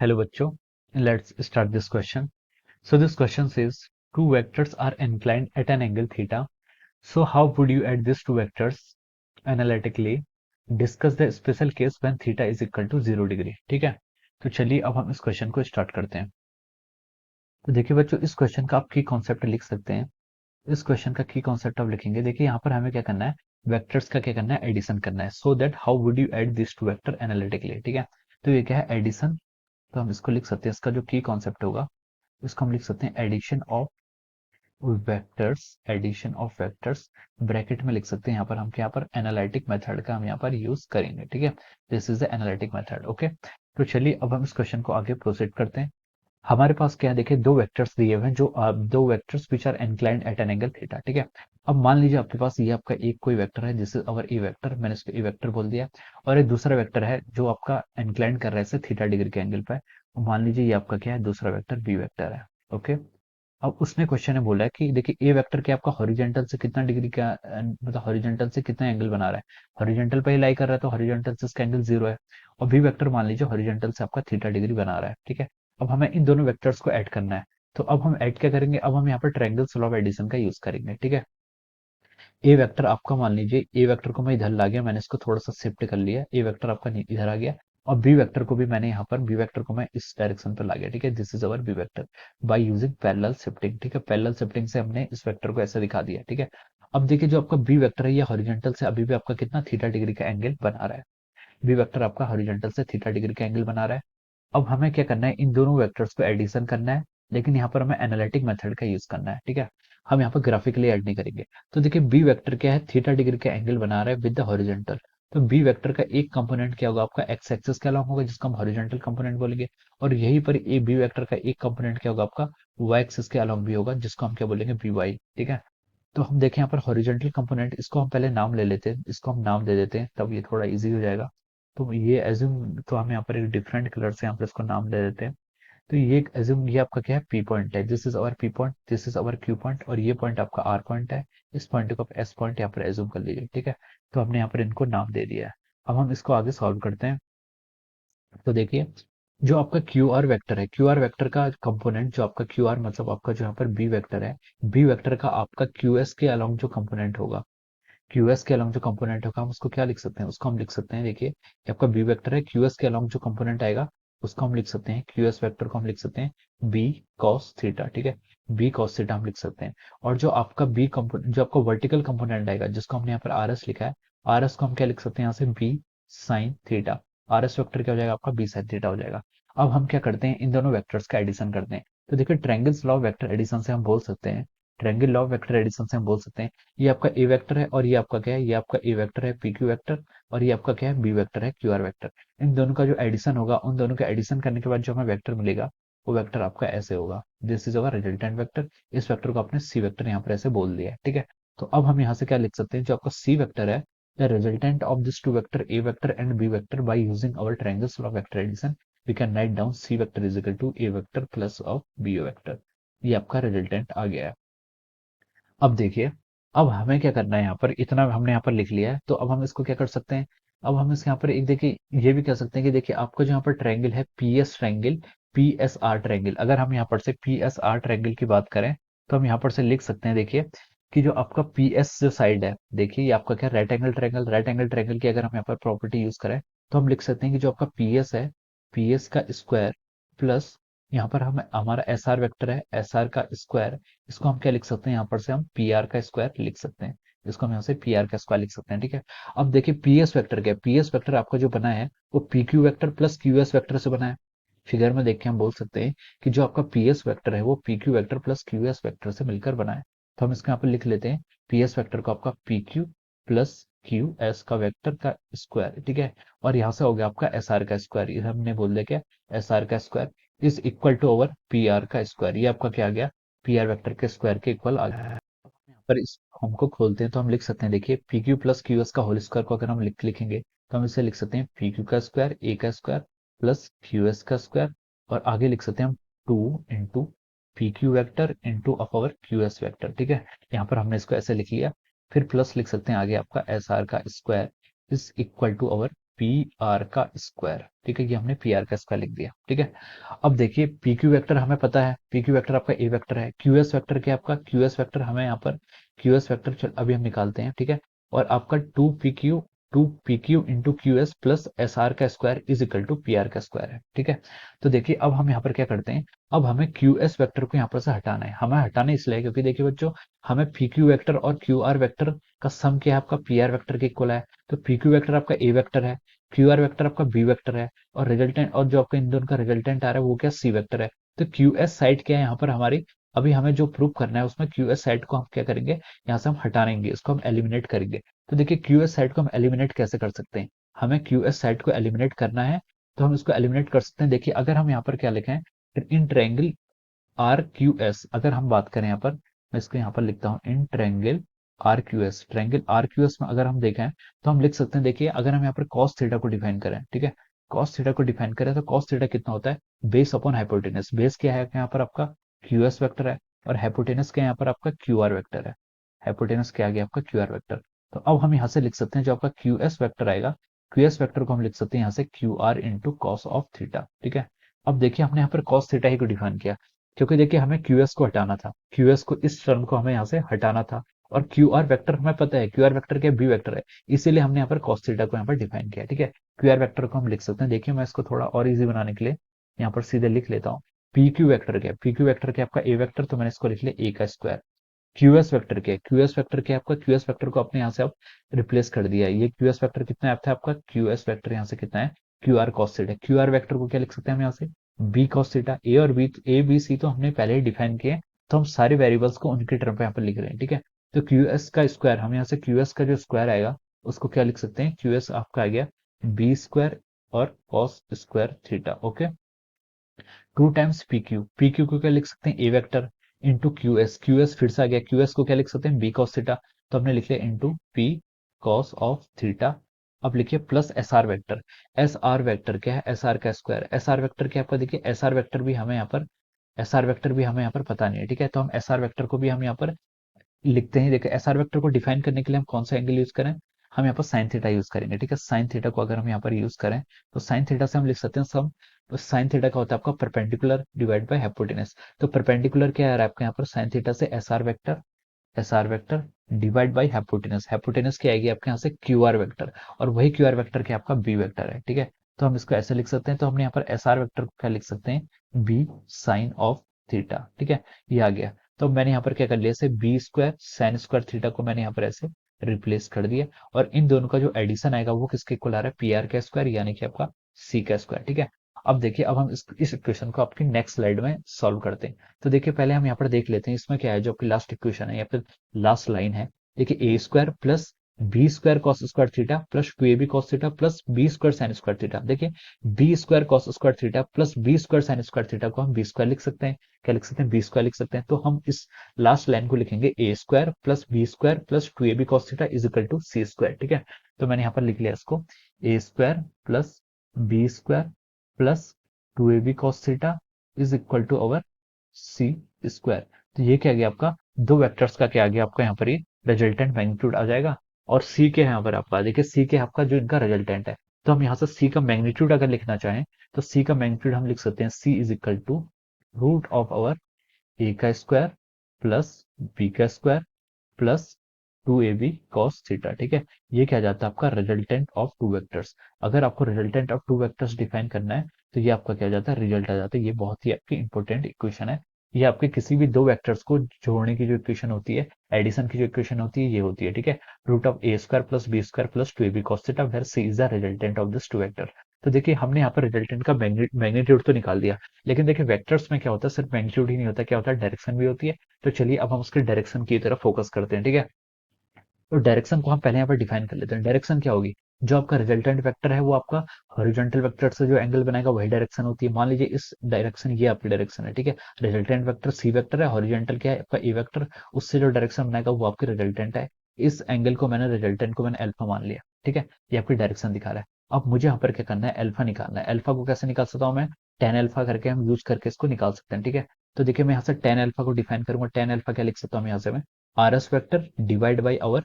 Hello बच्चों, let's start this question. So this question says two vectors are inclined at an angle theta. So how would you add these two vectors analytically? Discuss the special case when theta is equal to 0 degree. ठीक है, तो चलिए अब हम इस question को start करते हैं. तो देखिए बच्चों, इस क्वेश्चन का आप की कॉन्सेप्ट लिख सकते हैं. इस क्वेश्चन का की कॉन्सेप्ट आप लिखेंगे. देखिए यहाँ पर हमें क्या करना है, वेक्टर्स का क्या करना है, एडिशन करना है. So that how would you add this to vector analytically. ठीक है, तो ये क्या है, एडिशन. तो हम इसको लिख सकते हैं, इसका जो की कॉन्सेप्ट होगा इसको हम लिख सकते हैं एडिशन ऑफ वेक्टर्स. ब्रैकेट में लिख सकते हैं यहाँ पर हम क्या, पर एनालिटिक मेथड का हम यहाँ पर यूज करेंगे. ठीक है, this is the analytic method. Okay, तो चलिए अब हम इस क्वेश्चन को आगे प्रोसीड करते हैं. हमारे पास क्या है, देखिए दो वेक्टर्स दिए हुए हैं, जो दो vectors which are inclined at an angle theta. ठीक है, अब मान लीजिए आपके पास ये आपका एक कोई वेक्टर है, जिस अवर ए वेक्टर, मैंने इसको ए वेक्टर बोल दिया, और एक दूसरा वेक्टर है जो आपका इंक्लाइंड कर रहा है इसे थीटा डिग्री के एंगल पे. मान लीजिए ये आपका क्या है, दूसरा वेक्टर बी वेक्टर है. ओके, अब उसने क्वेश्चन में बोला है कि देखिए ए वेक्टर क्या आपका हॉरिजॉन्टल से कितना डिग्री का मतलब हॉरिजॉन्टल से कितना एंगल बना रहा है. हॉरिजॉन्टल पे ही लाई कर रहा है, तो हॉरिजॉन्टल से इसका एंगल 0 है. और बी वेक्टर मान लीजिए हॉरिजॉन्टल से आपका थीटा डिग्री बना रहा है. ठीक है, अब हमें इन दोनों वेक्टर्स को ऐड करना है. तो अब हम ऐड क्या करेंगे, अब हम यहाँ पर ट्रायंगल ऑफ एडिशन का यूज करेंगे. ठीक है, ए वेक्टर आपका मान लीजिए, ए वेक्टर को मैं इधर ला गया, मैंने इसको थोड़ा सा शिफ्ट कर लिया, ए वेक्टर आपका इधर आ गया. और बी वेक्टर को भी मैंने यहाँ पर, बी वेक्टर को मैं इस डायरेक्शन पर ला गया. ठीक है, this is our B vector by using parallel shifting. ठीक है, पैरेलल शिफ्टिंग से हमने इस वेक्टर को ऐसे दिखा दिया. ठीक है, अब देखिए जो आपका बी वेक्टर है ये हॉरिजॉन्टल से अभी भी आपका कितना थीटा डिग्री का एंगल बना रहा है. बी वेक्टर आपका हॉरिजॉन्टल से थीटा डिग्री का एंगल बना रहा है. अब हमें क्या करना है, इन दोनों वेक्टर्स को एडिशन करना है, लेकिन यहाँ पर हमें एनालिटिक मेथड का यूज करना है. ठीक है, हम यहाँ पर ग्राफिकली ऐड नहीं करेंगे. तो देखिए बी वेक्टर क्या है, थीटा डिग्री का एंगल बना रहा है विद द हॉरिजॉन्टल. तो बी वेक्टर का एक कंपोनेंट क्या होगा, आपका एक्स एक्सिस के अलॉन्ग होगा, जिसको हम हॉरिजॉन्टल कंपोनेंट बोलेंगे. और यहीं पर ए बी वेक्टर का एक कंपोनेंट क्या होगा, आपका वाई एक्सिस के अलॉन्ग भी होगा, जिसको हम क्या बोलेंगे, बी वाई. ठीक है, तो हम देखें यहाँ पर हॉरिजॉन्टल कंपोनेंट, इसको हम पहले नाम ले लेते हैं, इसको हम नाम दे देते हैं, तब ये थोड़ा इजी हो जाएगा. तो ये एज्यूम, तो हम यहाँ पर एक डिफरेंट कलर से यहाँ पर इसको नाम दे देते हैं. तो ये एज्यूम, ये आपका क्या है, पी पॉइंट है, this is our P point, this is our Q point, और ये पॉइंट आपका आर पॉइंट है. इस पॉइंट को आप एस पॉइंट यहाँ पर एज्यूम कर लीजिए. ठीक है, तो हमने यहाँ पर इनको नाम दे दिया है. अब हम इसको आगे सॉल्व करते हैं. तो देखिए जो आपका क्यू आर वेक्टर है, क्यू आर वेक्टर का कंपोनेंट, जो आपका क्यू आर मतलब आपका जो यहाँ पर बी वेक्टर है, बी वेक्टर का आपका क्यू एस के अलॉन्ग जो कंपोनेंट होगा, क्यूएस के अलॉन्ग जो कंपोनेंट होगा, हम उसको क्या लिख सकते हैं, उसको हम लिख सकते हैं, देखिए ये आपका बी वेक्टर है, क्यूएस के अलॉन्ग जो कंपोनेंट आएगा उसको हम लिख सकते हैं, क्यूएस वेक्टर को हम लिख सकते हैं बी कॉस थीटा. ठीक है, बी कॉस थीटा हम लिख सकते हैं. और जो आपका बी कंपोनेंट, जो आपका वर्टिकल कंपोनेंट आएगा, जिसको हमने यहाँ पर आर एस लिखा है, आर एस को हम क्या लिख सकते हैं, यहाँ से B sine theta. R S vector क्या हो जाएगा, आपका बी साइन थीटा हो जाएगा. अब हम क्या करते हैं, इन दोनों वेक्टर्स का एडिशन करते हैं. तो देखिए triangles law of vector addition से हम बोल सकते हैं, triangle law of vector addition से हम बोल सकते हैं, ये आपका ए वेक्टर है और ये आपका क्या है, ये आपका ए वेक्टर है पी क्यू वेक्टर, और ये आपका क्या है, बी वेक्टर है क्यू आर वेक्टर. इन दोनों का जो एडिशन होगा, उन दोनों का एडिशन करने के बाद जो हमें वेक्टर मिलेगा, वो वेक्टर आपका ऐसे होगा, this is our resultant vector. इस वेक्टर को आपने सी वेक्टर यहाँ पर ऐसे बोल दिया है. ठीक है, तो अब हम यहाँ से क्या लिख सकते हैं, जो आपका सी वेक्टर है, the resultant of this to vector A vector and B vector by using our triangles of vector addition, we can write down C vector is equal to A vector plus of B vector. ये आपका resultant आ गया है. अब देखिए, अब हमें क्या करना है, यहाँ पर इतना हमने यहाँ पर लिख लिया है, तो अब हम इसको क्या कर सकते हैं, अब हम इस यहाँ पर एक देखिए ये भी कह सकते हैं कि देखिए आपका जो यहाँ पर ट्रायंगल है, P S triangle, P S R triangle, अगर हम यहाँ पर से पी एस आर ट्रायंगल की बात करें, तो हम यहाँ पर से लिख सकते हैं, देखिए कि जो आपका पी एस जो साइड है, देखिए ये आपका क्या, right angle triangle, right angle triangle की अगर हम यहाँ पर प्रॉपर्टी यूज करें, तो हम लिख सकते हैं कि जो आपका पी एस है, पी एस का स्क्वायर प्लस यहाँ पर हम, हमारा एस आर वेक्टर है, एस आर का स्क्वायर, इसको हम क्या लिख सकते हैं, यहाँ पर से हम पी आर का स्क्वायर लिख सकते हैं, इसको हम यहाँ से पी आर का स्क्वायर लिख सकते हैं. ठीक है, अब देखिए पी एस वेक्टर क्या है, पी एस वेक्टर आपका जो बना है वो P Q vector plus Q S vector से बना है. फिगर में देख के हम बोल सकते हैं कि जो आपका पी एस वेक्टर है वो P Q vector plus Q S vector से मिलकर बना है. तो हम इसको यहाँ पर लिख लेते हैं, पी एस वेक्टर को आपका P Q plus Q S का वेक्टर का स्क्वायर. ठीक है, और यहाँ से हो गया आपका एस आर का स्क्वायर, ये हमने बोल दिया क्या, एस आर का square is equal to over P R का स्क्वायर. ये आपका क्या आ गया, पी आर वेक्टर के स्क्वायर के इक्वल आ गया. यहाँ पर इस फॉर्म को खोलते हैं तो हम लिख सकते हैं, देखिए P Q plus Q S का होल स्क्वायर को अगर हम लिखेंगे, तो हम इसे लिख सकते हैं पी क्यू का स्क्वायर ए का स्क्वायर प्लस क्यू एस का स्क्वायर, और आगे लिख सकते हैं हम 2 into P Q vector into of our Q S vector. ठीक है, यहाँ पर हमने इसको ऐसे लिख लिया. फिर प्लस लिख सकते हैं आगे आपका एस आर का square is equal to our P R का स्क्वायर, ठीक है, ये हमने पी आर का स्क्वायर लिख दिया, ठीक है। अब देखिए पी क्यू वेक्टर हमें पता है, पी क्यू वेक्टर आपका ए वेक्टर है, क्यू एस वेक्टर क्या आपका, क्यू एस वेक्टर हमें यहाँ पर क्यू एस वेक्टर अभी हम निकालते हैं, ठीक है। और आपका two P Q into Q S plus S R का square is equal to P R का स्क्वायर है, ठीक है। तो देखिए अब हम यहाँ पर क्या करते हैं, अब हमें क्यू एस वेक्टर को यहाँ पर से हटाना है, हमें हटाना इसलिए क्योंकि देखिए बच्चों, हमें पी क्यू वेक्टर और क्यू आर वेक्टर का सम क्या है, आपका पी आर वेक्टर के इक्वल है। तो पी क्यू वेक्टर आपका ए वेक्टर है, क्यू आर वेक्टर आपका बी वेक्टर है, और रिजल्टेंट और जो आपका इन दोनों का रिजल्टेंट आ रहा है वो क्या, सी वेक्टर है। तो क्यू एस साइड क्या है यहाँ पर हमारी, अभी हमें जो प्रूव करना है उसमें क्यू एस साइड को हम क्या करेंगे, यहाँ से हम हटाएंगे, इसको हम एलिमिनेट करेंगे। तो देखिए क्यू एस साइड को हम एलिमिनेट कैसे कर सकते हैं, हमें क्यू एस साइड को एलिमिनेट करना है, तो हम इसको एलिमिनेट कर सकते हैं। देखिए अगर हम यहाँ पर क्या लिखें, in triangle R Q S, अगर हम बात करें यहाँ पर, मैं इसको यहाँ पर लिखता हूँ in triangle R Q S, triangle R Q S में अगर हम देखें तो हम लिख सकते हैं, देखिए अगर हम यहाँ पर कॉस थीटा को डिफाइन करें, ठीक है, कॉस थीटा को डिफाइन करें तो कॉस थीटा कितना होता है, बेस अपॉन हाइपोटेनस, बेस क्या है यहाँ पर आपका क्यू एस वेक्टर है, और हाइपोटेनस क्या है यहाँ पर आपका क्यू आर वेक्टर है, हाइपोटेनस क्या आ गया आपका क्यू आर वेक्टर। तो अब हम यहाँ से लिख सकते हैं जो आपका क्यू एस वेक्टर आएगा, क्यू एस वेक्टर को हम लिख सकते हैं यहाँ से Q R into cos of theta, ठीक है। अब देखिए हमने यहाँ पर कॉस थीटा ही को डिफाइन किया, क्योंकि देखिए हमें क्यूएस को हटाना था, क्यूएस को इस टर्म को हमें यहाँ से हटाना था, और क्यू आर वेक्टर हमें पता है, क्यू आर वेक्टर क्या बी वेक्टर है, इसीलिए हमने यहाँ पर कॉस थीटा को यहाँ पर डिफाइन किया, ठीक है। क्यू आर वेक्टर को हम लिख सकते हैं, देखिए मैं इसको थोड़ा और इजी बनाने के लिए यहाँ पर सीधे लिख लेता हूँ। पी क्यू वेक्टर क्या है, पी क्यू वेक्टर क्या आपका ए वेक्टर, तो मैंने इसको लिख लिया ए का स्क्वायर। क्यूएस वेक्टर क्या है, क्यूएस वेक्टर क्या है आपका, क्यूएस वेक्टर को अपने यहाँ से आप रिप्लेस कर दिया है, ये क्यूएस वेक्टर कितना है आपका, क्यूएस वेक्टर यहाँ से कितना है, Q R cos theta. Q R vector को क्या लिख सकते हैं हम यहाँ से, बी कॉस थीटा। ए और बी, ए बी सी तो हमने पहले ही डिफाइन किए, तो हम सारे वेरिएबल्स को उनके टर्म पे यहाँ पर लिख रहे हैं, ठीक है। तो क्यूएस का स्क्वायर, हम यहाँ से क्यूएस का जो स्क्वायर आएगा उसको क्या लिख सकते हैं, क्यूएस आपका आ गया बी स्क्वायर और cos square theta, okay. Two times P Q, P Q को क्या लिख सकते हैं, A vector into Q S, Q S फिर से आ गया, क्यू एस को क्या लिख सकते हैं, बी कॉस थीटा, तो हमने लिख लिया into P cos of theta. अब लिखिए plus S are vector, S R vector क्या है, एस आर का स्क्वायर, एस आर वेक्टर क्या आपका, देखिए एस आर वेक्टर भी हमें यहाँ पर, एस आर वेक्टर भी हमें यहाँ पर पता नहीं है, ठीक है। तो हम एस आर वेक्टर को भी हम यहाँ पर लिखते हैं, देखिए एस आर वेक्टर को डिफाइन करने के लिए हम कौन सा एंगल यूज करें, हम यहाँ पर साइन थीटा यूज करेंगे, ठीक है। साइन थीटा को अगर हम यहाँ पर यूज करें तो साइन थीटा से हम लिख सकते हैं सम, तो साइन थीटा का होता है आपका परपेंडिकुलर डिवाइड बाय हाइपोटेनस। तो परपेंडिकुलर क्या है आपका यहाँ पर साइन थीटा से, S R vector divide by hypotenuse, hypotenuse क्या आएगी आपके यहाँ से क्यू आर वेक्टर, और वही क्यू आर वेक्टर क्या आपका बी वेक्टर है, ठीक है। तो हम इसको ऐसे लिख सकते हैं, तो हमने यहाँ पर एस आर वेक्टर को क्या लिख सकते हैं, बी साइन ऑफ थीटा, ठीक है, ये आ गया। तो मैंने यहाँ पर क्या कर लिया, ऐसे B square sine square theta को मैंने यहाँ पर ऐसे रिप्लेस कर दिया, और इन दोनों का जो एडिशन आएगा वो किसके इक्वल आ रहा है, पी आर का स्क्वायर यानी कि आपका सी का स्क्वायर, ठीक है। अब देखिए अब हम इस इक्वेशन को आपकी नेक्स्ट स्लाइड में सॉल्व करते हैं। तो देखिए पहले हम यहाँ पर देख लेते हैं इसमें क्या है, जो आपकी लास्ट इक्वेशन है या फिर लास्ट लाइन है। देखिए A square plus B square cos square theta plus two A B cos theta plus B square sine square theta. देखिए B square cos square theta plus B square sine square theta को हम B square लिख सकते हैं, क्या लिख सकते हैं, बी स्क्वायर लिख सकते हैं। तो हम इस लास्ट लाइन को लिखेंगे A square plus B square plus two A B cos theta is equal to C square, ठीक है। तो मैंने यहाँ पर लिख लिया इसको, A square plus B square plus two A B cos theta is equal to our C square. तो ये क्या आ गया आपका, दो वेक्टर्स का क्या आ गया आपका यहाँ पर, ये रिजल्टेंट मैग्नीट्यूड आ जाएगा, और सी के यहाँ पर आपका देखिए सी के आपका जो इनका रिजल्टेंट है। तो हम यहाँ से सी का मैग्नीट्यूड अगर लिखना चाहें तो सी का मैग्नीट्यूड हम लिख सकते हैं, C is equal to root of our A का स्क्वायर प्लस बी का square plus two A B cos theta, ठीक है। ये क्या जाता है आपका रिजल्टेंट ऑफ टू वेक्टर्स। अगर आपको resultant of two vectors define करना है तो ये आपका क्या जाता है, रिजल्ट आ जाता है। ये बहुत ही आपकी इंपॉर्टेंट इक्वेशन है। ये आपके किसी भी दो वेक्टर्स को जोड़ने की जो इक्वेशन होती है, एडिशन की जो इक्वेशन होती है, ये होती है, ठीक है। Root of a square plus B square plus two A B cos theta where c is the resultant of this to vector. तो देखिए हमने यहाँ पर रिजल्टेंट का मैग्नीट्यूड तो निकाल दिया, लेकिन देखिए वेक्टर्स में क्या होता है, सिर्फ मैग्नीट्यूड ही नहीं होता, क्या होता है, डायरेक्शन भी होती है। तो चलिए अब हम उसके डायरेक्शन की तरफ फोकस करते हैं, ठीक है। तो डायरेक्शन को हम पहले यहाँ पर डिफाइन कर लेते हैं। डायरेक्शन क्या होगी, जो आपका रिजल्टेंट वेक्टर है वो आपका हॉरिजॉन्टल वेक्टर से जो एंगल बनाएगा वही डायरेक्शन होती है। मान लीजिए इस डायरेक्शन, ये आपकी डायरेक्शन है, ठीक है। रिजल्टेंट वेक्टर सी वेक्टर है, हॉरिजॉन्टल क्या है आपका ए वेक्टर, उससे जो डायरेक्शन बनाएगा वो आपकी रिजल्टेंट है। इस एंगल को मैंने रिजल्टेंट को मैंने अल्फा मान लिया, ठीक है। ये आपकी डायरेक्शन दिखा रहा है। अब मुझे यहाँ पर क्या करना है, अल्फा निकालना है। अल्फा को कैसे निकाल सकता हूँ मैं, टेन अल्फा करके हम यूज करके इसको निकाल सकते हैं, ठीक है। तो देखिए मैं यहाँ से टेन अल्फा को डिफाइन करूंगा, टेन अल्फा क्या लिख सकता हूँ यहाँ से मैं, R S vector divide by over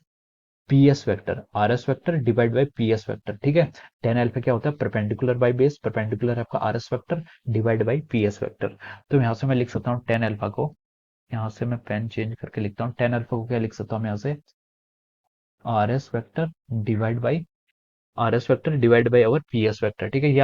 P S vector, R S vector divide by P S vector, ठीक है। टेन अल्फा क्या होता है, परपेंडिकुलर बाई बेस, परपेंडिकुलर है आपका are S vector divide by P S vector. तो यहाँ से मैं लिख सकता हूँ टेन अल्फा को, यहाँ से मैं पेन चेंज करके लिखता हूँ, टेन अल्फा को क्या लिख सकता हूँ मैं यहाँ से, are S vector divide by are S vector divide by our P S vector, ठीक है। ये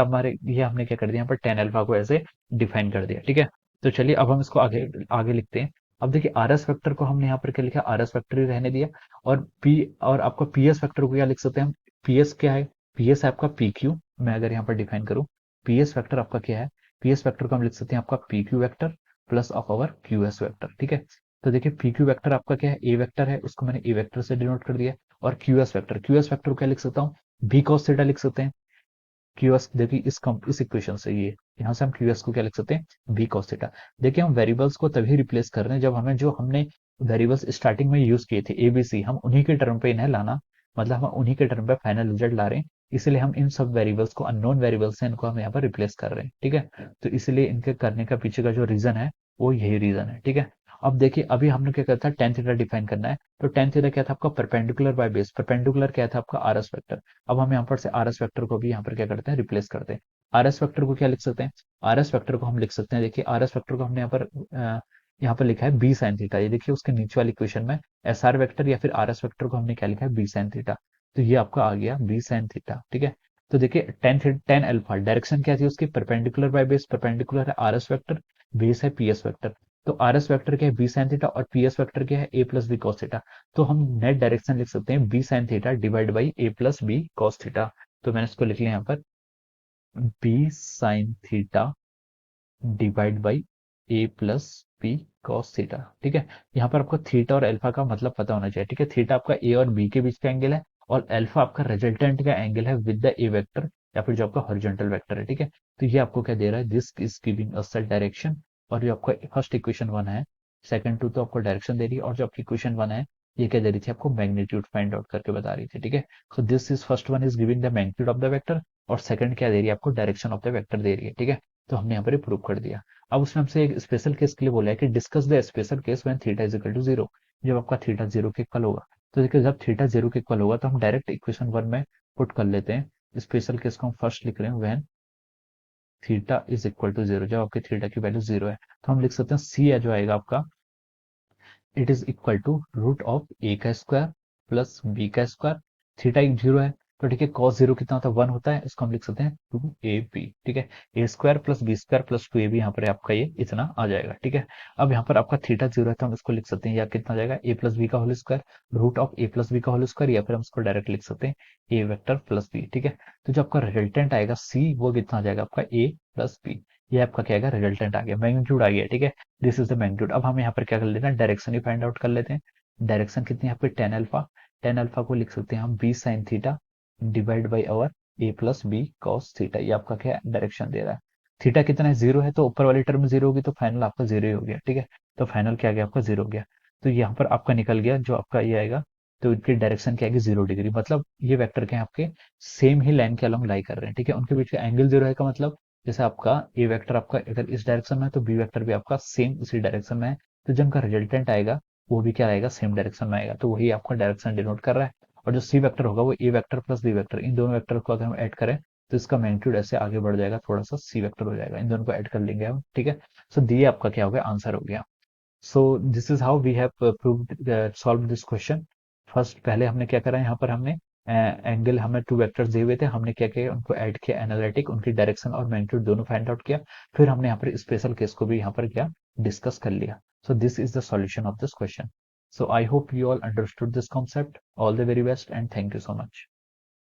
हमने क्या कर दिया यहाँ पर टेन अल्फा को ऐसे डिफाइन कर दिया, ठीक है। तो चलिए अब हम इसको आगे आगे लिखते हैं। अब देखिए आर एस वेक्टर को हमने यहाँ पर क्या लिखा, आर एस वेक्टर ही रहने दिया, और आपका पी एस वेक्टर को क्या लिख सकते हैं हम, पी एस क्या है, पी एस है आपका पी क्यू, मैं अगर यहाँ पर डिफाइन करूँ, पी एस वेक्टर आपका क्या है, पी एस वेक्टर को हम लिख सकते हैं आपका P Q vector plus of our Q S vector, ठीक है। तो देखिए पी क्यू वेक्टर आपका क्या है, ए वेक्टर है, उसको मैंने ए वेक्टर से डिनोट कर दिया, और क्यू एस वेक्टर को क्या लिख सकता हूँ, बी कॉस थीटा लिख सकते हैं। क्यूएस देखिए इस इक्वेशन से, ये यहाँ से हम क्यूएस को क्या लिख सकते हैं, बी कॉस थीटा। देखिए हम वेरिएबल्स को तभी रिप्लेस कर रहे हैं जब हमें जो हमने वेरिएबल्स स्टार्टिंग में यूज किए थे एबीसी, हम उन्हीं के टर्म पे इन्हें लाना, मतलब हम उन्हीं के टर्म पे फाइनल रिजल्ट ला रहे हैं, इसलिए हम इन सब वेरिएबल्स को अननोन वेरिएबल्स हैं, इनको हम यहाँ पर रिप्लेस कर रहे हैं, ठीक है। तो इसलिए इनके करने का पीछे का जो रीजन है वो यही रीजन है, ठीक है। अब देखिए अभी हमने क्या करता है, टेन थीटा डिफाइन करना है, तो टेन थीटा क्या था आपका, परपेंडिकुलर बाय बेस, परपेंडिकुलर क्या था आपका आर एस वेक्टर। अब हम यहाँ पर से आर एस वेक्टर को भी यहाँ पर क्या करते हैं, रिप्लेस करते हैं। आर एस वेक्टर को क्या लिख सकते हैं, आर एस वेक्टर को हम लिख सकते हैं, देखिए आर एस वेक्टर को हमने यहाँ पर लिखा है बी साइन थीटा, ये देखिए उसके नीचे वाली इक्वेशन में एस आर वेक्टर या फिर आर एस वेक्टर को हमने क्या लिखा है, बी साइन थीटा। तो ये आपका आ गया बी साइन थीटा, ठीक है। तो देखिए टेन अल्फा डायरेक्शन क्या थी उसकी, परपेंडिकुलर बाय बेस, परपेंडिकुलर है आर एस वेक्टर, बेस है पी एस वेक्टर। तो आर एस वेक्टर क्या है, बी साइन थीटा, और पी एस वेक्टर क्या है, a plus b cos theta. तो हम नेट डायरेक्शन लिख सकते हैं b sine theta divide by a plus b cos theta. तो मैंने इसको लिख लिया यहाँ पर, b sine theta divide by a plus b cos theta, ठीक है। यहाँ पर आपको थीटा और अल्फा का मतलब पता होना चाहिए, ठीक है। थीटा आपका ए और बी के बीच का एंगल है, और अल्फा आपका रिजल्टेंट का एंगल है विद द ए वेक्टर या फिर जो आपका हॉरिजॉन्टल वेक्टर है, ठीक है। तो ये आपको क्या दे रहा है, this is giving us the direction, और जो आपका फर्स्ट इक्वेशन वन है, सेकंड टू तो आपको डायरेक्शन दे रही है, और जो आपकी इक्वेशन वन है ये क्या दे रही थी आपको, मैग्नीट्यूड फाइंड आउट करके बता रही थी, ठीक है। सो this is first one is giving the magnitude of the vector, और सेकंड क्या दे रही है आपको, डायरेक्शन ऑफ द वेक्टर दे रही है, ठीक है। तो हमने यहाँ पर प्रूव कर दिया। अब उसने हमसे एक स्पेशल केस के लिए बोला है कि discuss the special case when theta is equal to zero, जब आपका थीटा जीरो के इक्वल होगा। तो देखिए जब थीटा जीरो के इक्वल होगा तो हम डायरेक्ट इक्वेशन वन में पुट कर लेते हैं, स्पेशल केस को हम फर्स्ट लिख रहे हैं when theta is equal to zero, जब आपके थीटा की वैल्यू जीरो है, तो हम लिख सकते हैं सी है जो आएगा आपका, it is equal to root of A का स्क्वायर प्लस बी का स्क्वायर। थीटा एक जीरो है, तो ठीक है कॉस जीरो कितना होता है, वन होता है, इसको हम लिख सकते हैं टू ए बी, ठीक है। A square plus B square plus two A B, यहाँ पर आपका ये इतना आ जाएगा, ठीक है। अब यहाँ पर आपका थीटा जीरो है तो हम इसको लिख सकते हैं, या कितना आ जाएगा, ए प्लस बी का whole square root of a plus B का होल स्क्वायर, या फिर हम इसको डायरेक्ट लिख सकते हैं ए वेक्टर प्लस बी, ठीक है। तो जो आपका रिजल्टेंट आएगा सी, वो कितना आ जाएगा आपका ए प्लस बी, ये आपका क्या आएगा, रिजल्टेंट आ गया, मैग्नीट्यूड आ गया, ठीक है। This is the magnitude. अब हम यहाँ पर क्या कर लेते हैं, डायरेक्शन ही फाइंड आउट कर लेते हैं। डायरेक्शन कितनी है यहाँ पे, टेन अल्फा, टेन अल्फा को लिख सकते हैं हम b sine theta divide by over a plus b cos theta, ये आपका क्या डायरेक्शन दे रहा है। थीटा कितना है, जीरो है, तो ऊपर वाली टर्म जीरो होगी, तो फाइनल आपका जीरो ही हो गया, ठीक है। तो फाइनल क्या आ गया आपका, जीरो हो गया। तो यहाँ पर आपका निकल गया जो आपका ये आएगा, तो इनकी डायरेक्शन क्या आएगी, जीरो डिग्री, मतलब ये वेक्टर के आपके सेम ही लाइन के अलॉन्ग लाई कर रहे हैं, ठीक है। उनके बीच का एंगल जीरो है का मतलब, जैसे आपका ए वेक्टर आपका अगर इस डायरेक्शन में है तो बी वेक्टर भी आपका सेम उसी डायरेक्शन में है, तो जब उनका रिजल्टेंट आएगा वो भी क्या आएगा, सेम डायरेक्शन में आएगा, तो वही आपका डायरेक्शन डिनोट कर रहा है। और जो सी वेक्टर होगा वो ए वेक्टर प्लस बी वेक्टर, इन दोनों वेक्टर को अगर हम ऐड करें तो इसका मैग्नीट्यूड ऐसे आगे बढ़ जाएगा, थोड़ा सा सी वेक्टर हो जाएगा, इन दोनों को ऐड कर लेंगे हम, ठीक है। सो दिए आपका क्या हो गया, आंसर हो गया। So this is how we have proved solve this question. First पहले हमने क्या करा, यहाँ पर हमने एंगल, हमें टू वेक्टर्स दिए हुए थे, हमने क्या किया, उनको ऐड किया, एनालिटिक उनकी डायरेक्शन और मैग्नीट्यूड दोनों फाइंड आउट किया, फिर हमने यहाँ पर स्पेशल केस को भी यहाँ पर क्या डिस्कस कर लिया। सो this is the solution of this question. So I hope you all understood this concept. All the very best and thank you so much.